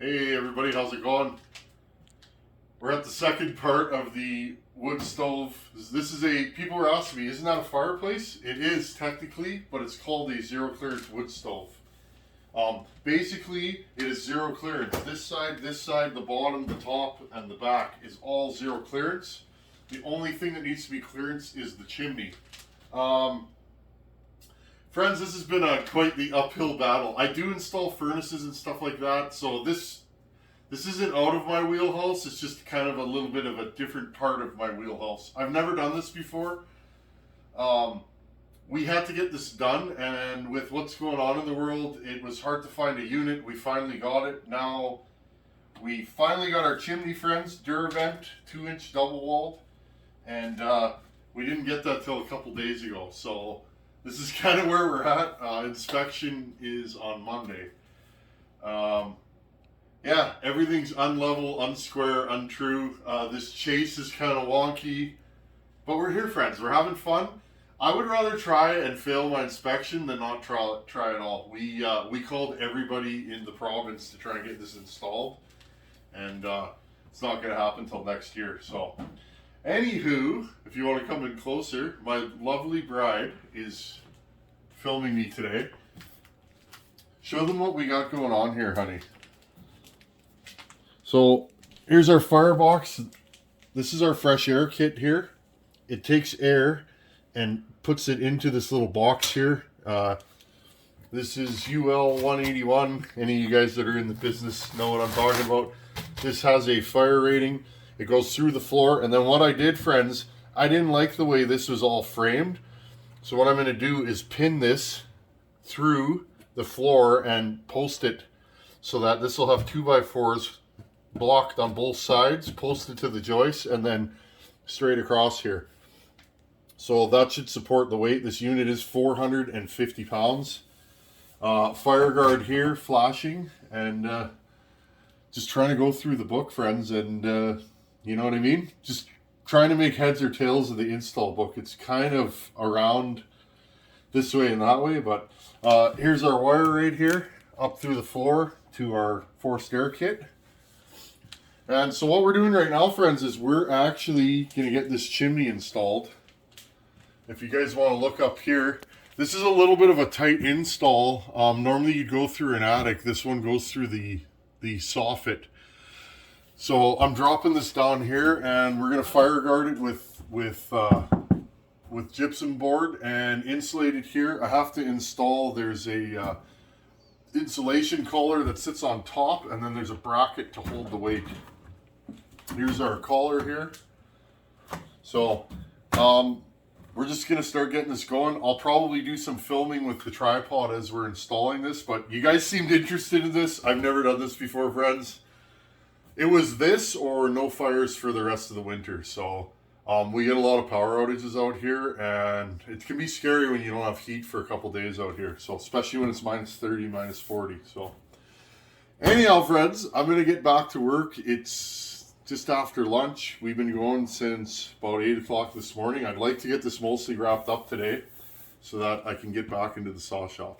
Hey everybody, how's it going? We're at the second part of the wood stove. This is people were asking me, isn't that a fireplace? It is technically, but it's called a zero clearance wood stove. Basically, it is zero clearance. This side, the bottom, the top, and the back is all zero clearance. The only thing that needs to be clearance is the chimney. Friends, this has been quite the uphill battle. I do install furnaces and stuff like that, so this isn't out of my wheelhouse. It's just kind of a little bit of a different part of my wheelhouse. I've never done this before. We had to get this done, and with what's going on in the world, it was hard to find a unit. We finally got it. Now, we finally got our chimney, friends, Duravent, 2-inch double walled, and we didn't get that till a couple days ago. So this is kind of where we're at. Inspection is on Monday. Yeah, everything's unlevel, unsquare, untrue. This chase is kind of wonky, but we're here, friends. We're having fun. I would rather try and fail my inspection than not try at all. We called everybody in the province to try and get this installed, and it's not going to happen until next year. So, anywho, if you want to come in closer, my lovely bride is filming me today. Show them what we got going on here, honey. So here's our firebox. This is our fresh air kit here. It takes air and puts it into this little box here. This is UL 181. Any of you guys that are in the business know what I'm talking about. This has a fire rating. It goes through the floor. And then what I did, friends, I didn't like the way this was all framed. So what I'm going to do is pin this through the floor and post it so that this will have 2x4s blocked on both sides, posted to the joist, and then straight across here. So that should support the weight. This unit is 450 pounds. Fire guard here, flashing, and just trying to go through the book, friends, and you know what I mean? Just trying to make heads or tails of the install book. It's kind of around this way and that way, but here's our wire right here, up through the floor to our forced air kit. And so what we're doing right now, friends, is we're actually going to get this chimney installed. If you guys want to look up here, this is a little bit of a tight install. Normally you'd go through an attic. This one goes through the soffit. So I'm dropping this down here, and we're going to fire guard it with gypsum board and insulate it here. I have to install, there's a insulation collar that sits on top, and then there's a bracket to hold the weight. Here's our collar here. So we're just going to start getting this going. I'll probably do some filming with the tripod as we're installing this, but you guys seemed interested in this. I've never done this before, friends. It was this or no fires for the rest of the winter. So we get a lot of power outages out here, and it can be scary when you don't have heat for a couple days out here. So especially when it's minus 30, minus 40. So anyhow, friends, I'm going to get back to work. It's just after lunch. We've been going since about 8 o'clock this morning. I'd like to get this mostly wrapped up today so that I can get back into the saw shop.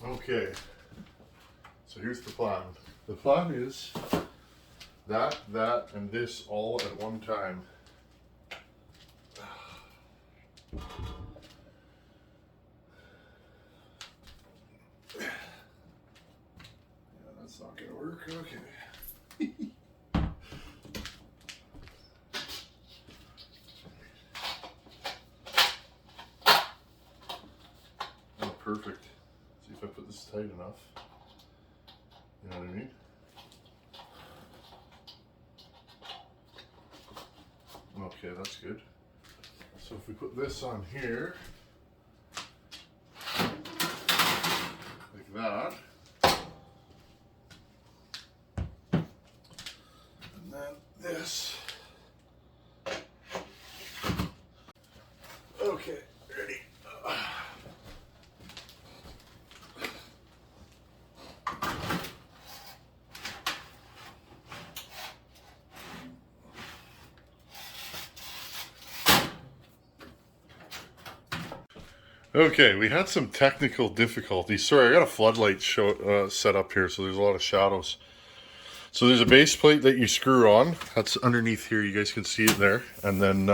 Okay, so here's the plan. The plan is that, and this all at one time. That's not gonna work. Okay. Oh, perfect. See if I put this tight enough. You know what I mean? Okay, that's good. So if we put this on here, like that. And then this. Okay, ready. Okay, we had some technical difficulties. Sorry, I got a floodlight set up here, so there's a lot of shadows. So there's a base plate that you screw on. That's underneath here. You guys can see it there. And then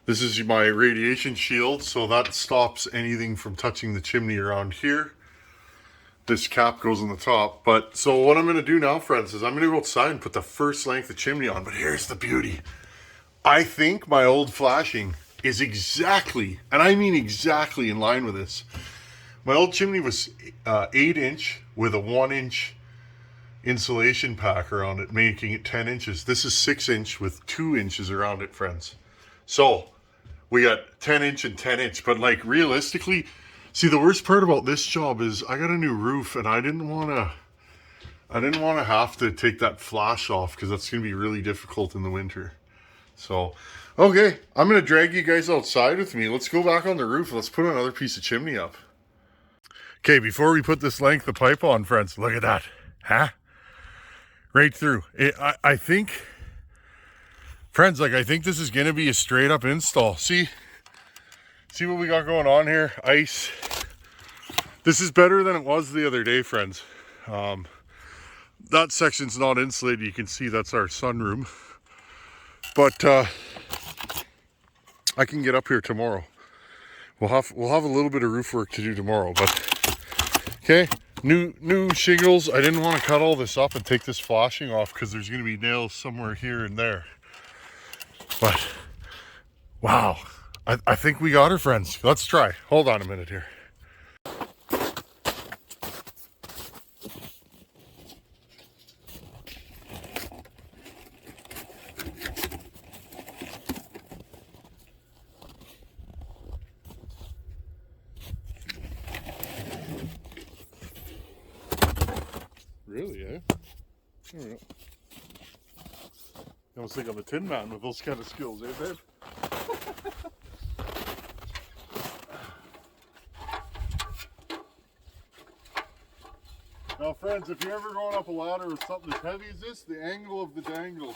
this is my radiation shield, so that stops anything from touching the chimney around here. This cap goes on the top. But so what I'm going to do now, friends, is I'm going to go outside and put the first length of chimney on. But here's the beauty. I think my old flashing is exactly, and I mean exactly, in line with this. My old chimney was 8-inch with a 1-inch insulation pack around it, making it 10 inches. This is 6-inch with 2 inches around it, friends. So we got 10-inch and 10-inch, but like realistically, see, the worst part about this job is I got a new roof, and I didn't want to have to take that flash off because that's going to be really difficult in the winter. So, okay, I'm going to drag you guys outside with me. Let's go back on the roof. Let's put another piece of chimney up. Okay, before we put this length of pipe on, friends, look at that. Huh? Right through. I think, friends, like, I think this is going to be a straight up install. See what we got going on here? Ice. This is better than it was the other day, friends. That section's not insulated. You can see that's our sunroom. But I can get up here tomorrow. We'll have a little bit of roof work to do tomorrow. But okay, new shingles. I didn't want to cut all this up and take this flashing off because there's going to be nails somewhere here and there. But wow, I think we got her, friends. Let's try. Hold on a minute here. Really, eh? There we go. I almost think I'm a tin man with those kind of skills, eh, babe? Now, friends, if you're ever going up a ladder with something as heavy as this, the angle of the dangle,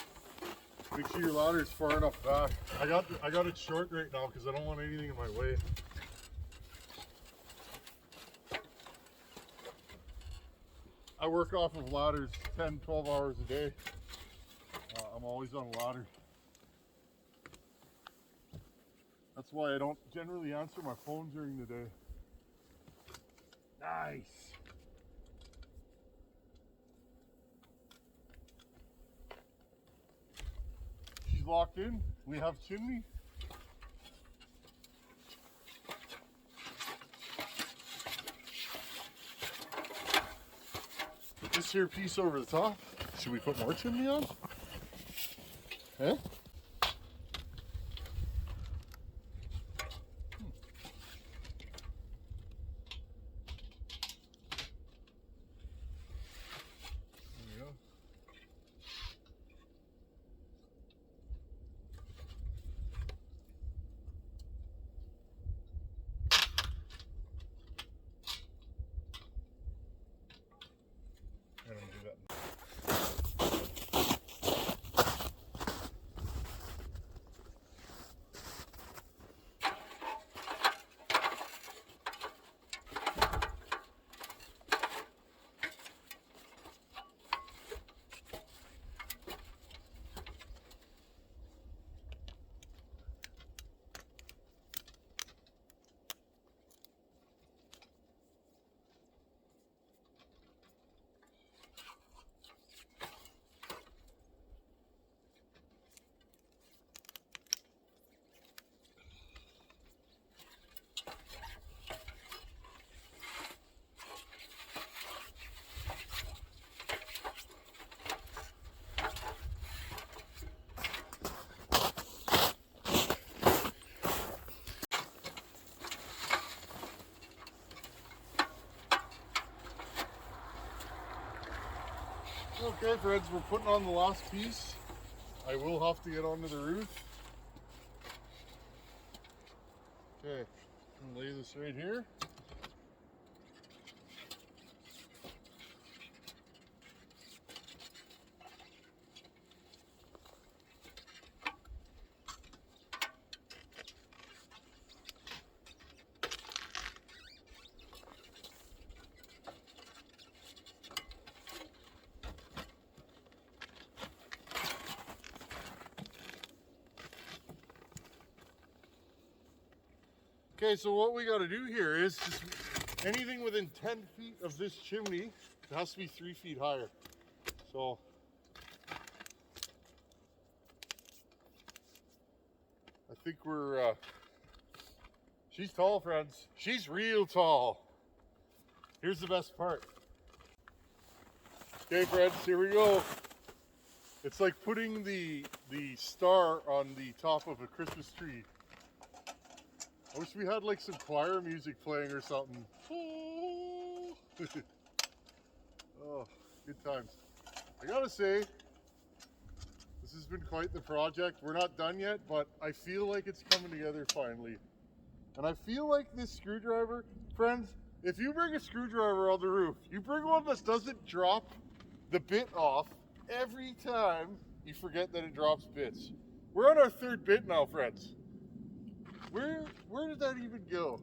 make sure your ladder is far enough back. I got it short right now because I don't want anything in my way. I work off of ladders 10, 12 hours a day. I'm always on a ladder. That's why I don't generally answer my phone during the day. Nice. She's locked in. We have chimney. Put this here piece over the top. Should we put more chimney on? Eh? Okay, friends, we're putting on the last piece. I will have to get onto the roof. Okay, I'm gonna lay this right here. Okay, so what we got to do here is just anything within 10 feet of this chimney, it has to be 3 feet higher. So I think we're, she's tall, friends. She's real tall. Here's the best part. Okay, friends, here we go. It's like putting the star on the top of a Christmas tree. I wish we had like some choir music playing or something. Oh, good times. I gotta say, this has been quite the project. We're not done yet, but I feel like it's coming together finally. And I feel like this screwdriver, friends, if you bring a screwdriver on the roof, you bring one that doesn't drop the bit off every time, you forget that it drops bits. We're on our 3rd bit now, friends. Where did that even go?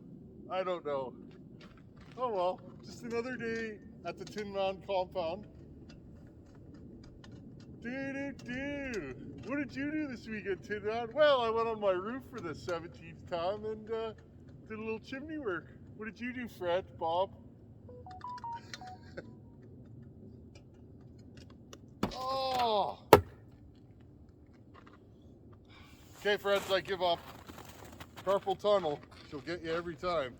I don't know. Oh well, just another day at the Tin Man compound. What did you do this weekend, Tin Man? Well, I went on my roof for the 17th time and did a little chimney work. What did you do, Fred, Bob? Oh! Okay, friends, I give up. Carpal tunnel, she'll get you every time.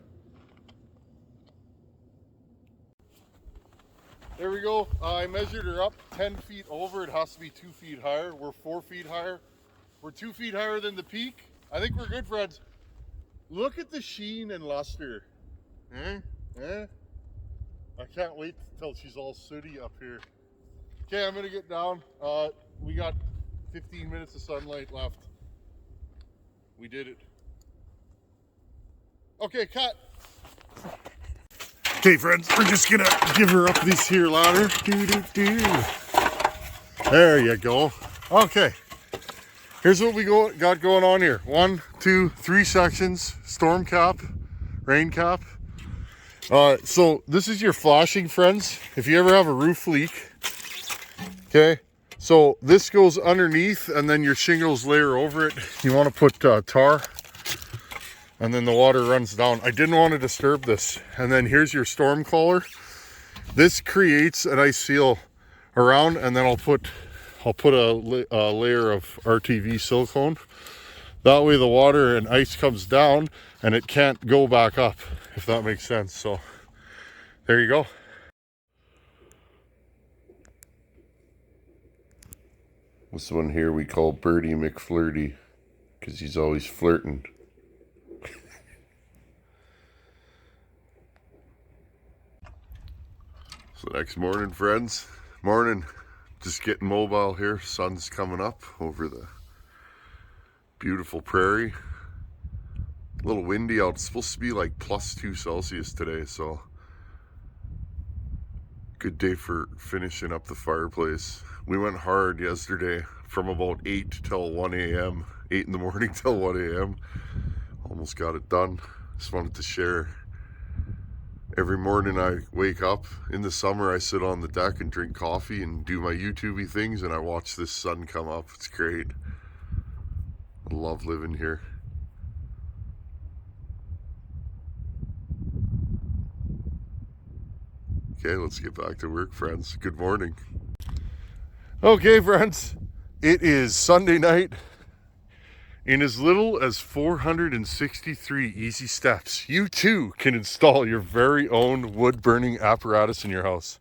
There we go. I measured her up 10 feet over. It has to be 2 feet higher. We're 4 feet higher. We're 2 feet higher than the peak. I think we're good, friends. Look at the sheen and luster. I can't wait till she's all sooty up here. Okay, I'm gonna get down. We got 15 minutes of sunlight left. We did it. Okay, cut. Okay, friends, we're just gonna give her up this here ladder. There you go. Okay, here's what we got going on here. 1, 2, 3 sections, storm cap, rain cap. So this is your flashing, friends. If you ever have a roof leak, okay, so this goes underneath and then your shingles layer over it. You want to put tar and then the water runs down. I didn't want to disturb this. And then here's your storm collar. This creates an ice seal around, and then I'll put a layer of RTV silicone. That way the water and ice comes down and it can't go back up, if that makes sense. So there you go. This one here we call Birdie McFlirty because he's always flirting. So next morning, friends. Morning. Just getting mobile here. Sun's coming up over the beautiful prairie. A little windy out. It's supposed to be like +2 Celsius today, so good day for finishing up the fireplace. We went hard yesterday from about 8 till 1 a.m. 8 in the morning till 1 a.m. Almost got it done. Just wanted to share. Every morning I wake up. In the summer I sit on the deck and drink coffee and do my YouTubey things, and I watch this sun come up. It's great. I love living here. Okay, let's get back to work, friends. Good morning. Okay, friends, it is Sunday night. In as little as 463 easy steps, you too can install your very own wood burning apparatus in your house.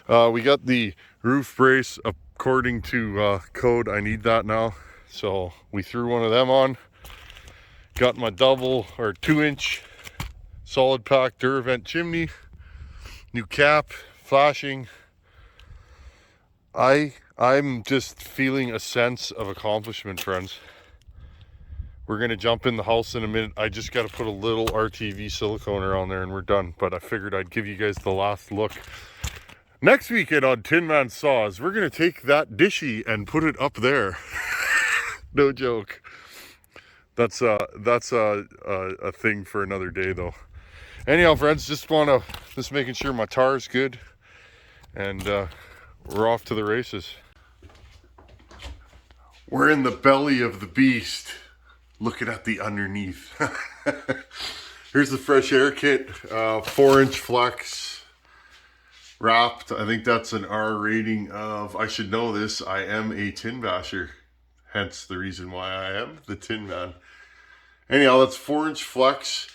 We got the roof brace according to code. I need that now. So we threw one of them on. Got my 2-inch solid pack Duravent chimney. New cap, flashing. I'm just feeling a sense of accomplishment, friends. We're gonna jump in the house in a minute. I just gotta put a little RTV silicone around there and we're done. But I figured I'd give you guys the last look. Next weekend on Tin Man Saws, we're gonna take that dishy and put it up there. No joke. That's a thing for another day though. Anyhow, friends, just making sure my tar is good, and we're off to the races. We're in the belly of the beast, looking at the underneath. Here's the fresh air kit, 4-inch flex wrapped. I think that's an R rating of, I should know this, I am a tin basher. Hence the reason why I am the Tin Man. Anyhow, that's 4-inch flex.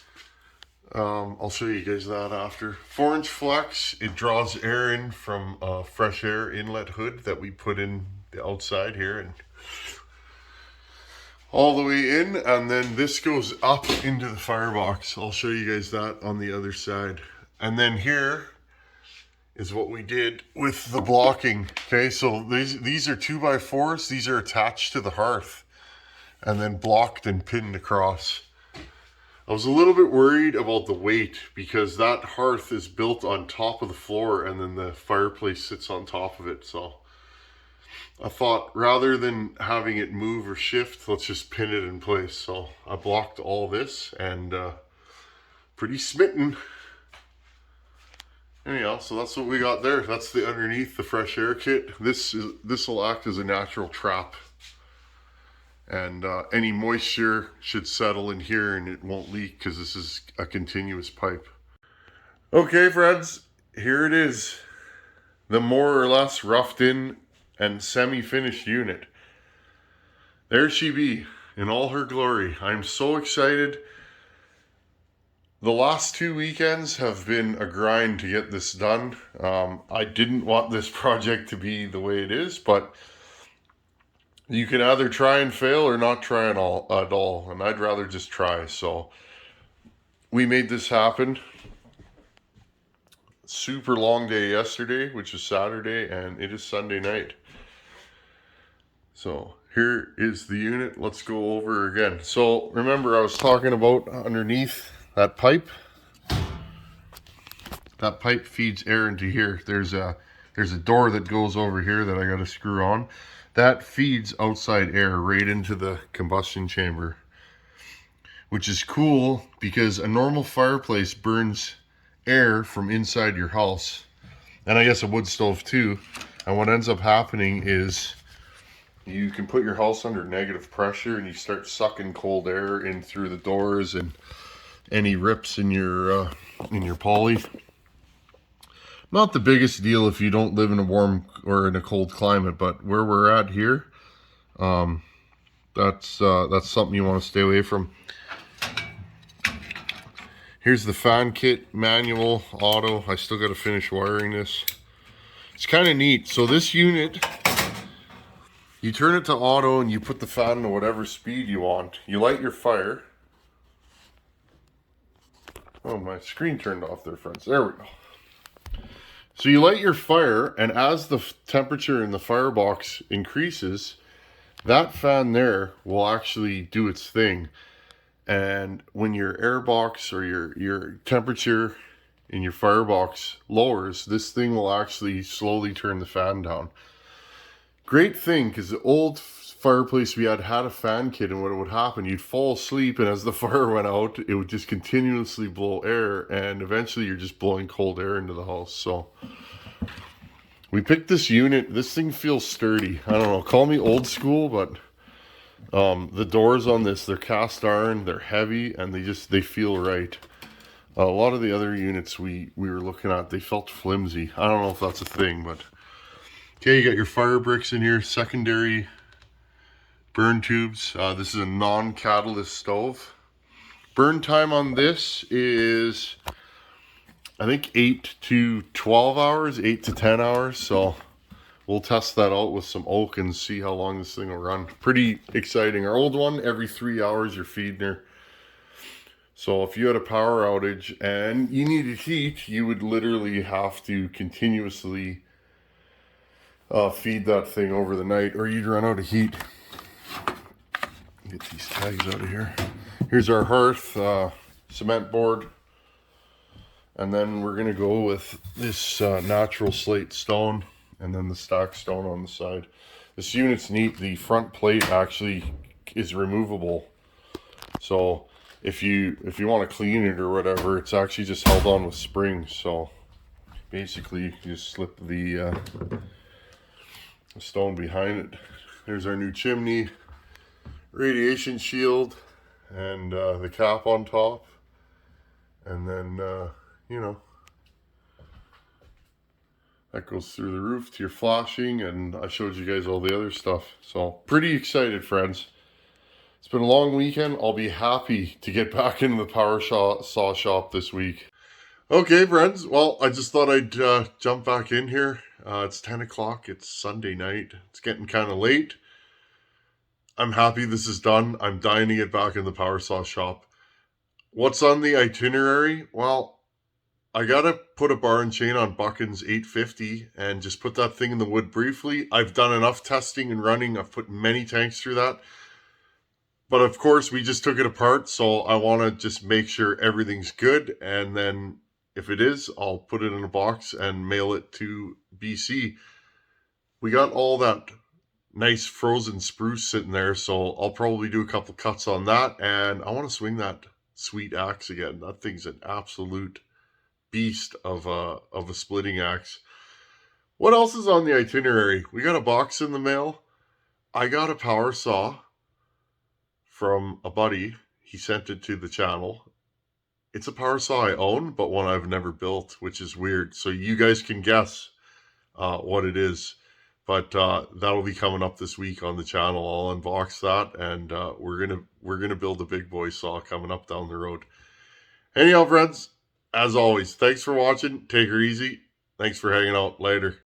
I'll show you guys that after. 4-inch flex. It draws air in from a fresh air inlet hood that we put in the outside here and all the way in. And then this goes up into the firebox. I'll show you guys that on the other side. And then here is what we did with the blocking. Okay, so these are 2x4s. These are attached to the hearth and then blocked and pinned across. I was a little bit worried about the weight because that hearth is built on top of the floor and then the fireplace sits on top of it. So I thought rather than having it move or shift, let's just pin it in place. So I blocked all this and pretty smitten. Anyhow, so that's what we got there. That's the underneath the fresh air kit. This will act as a natural trap, and any moisture should settle in here and it won't leak because this is a continuous pipe. Okay, friends, here it is, the more or less roughed in and semi-finished unit. There she be in all her glory. I'm so excited. The last 2 weekends have been a grind to get this done. I didn't want this project to be the way it is, but you can either try and fail or not try at all, and I'd rather just try. So we made this happen. Super long day yesterday, which is Saturday, and it is Sunday night. So here is the unit. Let's go over again. So remember I was talking about underneath that pipe. That pipe feeds air into here. There's a door that goes over here that I got to screw on. That feeds outside air right into the combustion chamber, which is cool because a normal fireplace burns air from inside your house, and I guess a wood stove too. And what ends up happening is you can put your house under negative pressure and you start sucking cold air in through the doors and any rips in your poly. Not the biggest deal if you don't live in a warm or in a cold climate, but where we're at here, that's something you want to stay away from. Here's the fan kit, manual, auto. I still got to finish wiring this. It's kind of neat. So this unit, you turn it to auto and you put the fan to whatever speed you want. You light your fire. Oh, my screen turned off there, friends. There we go. So you light your fire, and as the temperature in the firebox increases, that fan there will actually do its thing. And when your air box or your temperature in your firebox lowers, this thing will actually slowly turn the fan down. Great thing, because the old fireplace we had a fan kit, and what would happen, you'd fall asleep, and as the fire went out, it would just continuously blow air, and eventually you're just blowing cold air into the house. So we picked this unit. This thing feels sturdy. I don't know, call me old school, but the doors on this, they're cast iron, they're heavy, and they feel right. A lot of the other units we were looking at, they felt flimsy. I don't know if that's a thing, but okay, you got your fire bricks in here, secondary burn tubes. This is a non-catalyst stove. Burn time on this is, I think, 8 to 12 hours, 8 to 10 hours. So we'll test that out with some oak and see how long this thing will run. Pretty exciting. Our old one, every 3 hours you're feeding her. So if you had a power outage and you needed heat, you would literally have to continuously feed that thing over the night, or you'd run out of heat. Get these tags out of here. Here's our hearth, cement board, and then we're gonna go with this natural slate stone, and then the stacked stone on the side. This unit's neat. The front plate actually is removable, so if you want to clean it or whatever, it's actually just held on with springs. So basically you just slip the stone behind it. There's our new chimney, radiation shield, and the cap on top, and then you know, that goes through the roof to your flashing, and I showed you guys all the other stuff. So pretty excited, friends. It's been a long weekend. I'll be happy to get back into the power saw shop this week. Okay, friends. Well, I just thought I'd jump back in here. It's 10 o'clock. It's Sunday night. It's getting kind of late. I'm happy this is done. I'm dying to get back in the power saw shop. What's on the itinerary? Well, I gotta put a bar and chain on Buchan's 850 and just put that thing in the wood briefly. I've done enough testing and running. I've put many tanks through that. But of course, we just took it apart, so I want to just make sure everything's good. And then if it is, I'll put it in a box and mail it to BC. We got all that nice frozen spruce sitting there, so I'll probably do a couple cuts on that. And I want to swing that sweet axe again. That thing's an absolute beast of a splitting axe. What else is on the itinerary? We got a box in the mail. I got a power saw from a buddy. He sent it to the channel. It's a power saw I own, but one I've never built, which is weird. So you guys can guess what it is. But that'll be coming up this week on the channel. I'll unbox that, and we're gonna build a big boy saw coming up down the road. Anyhow, friends, as always, thanks for watching. Take her easy. Thanks for hanging out. Later.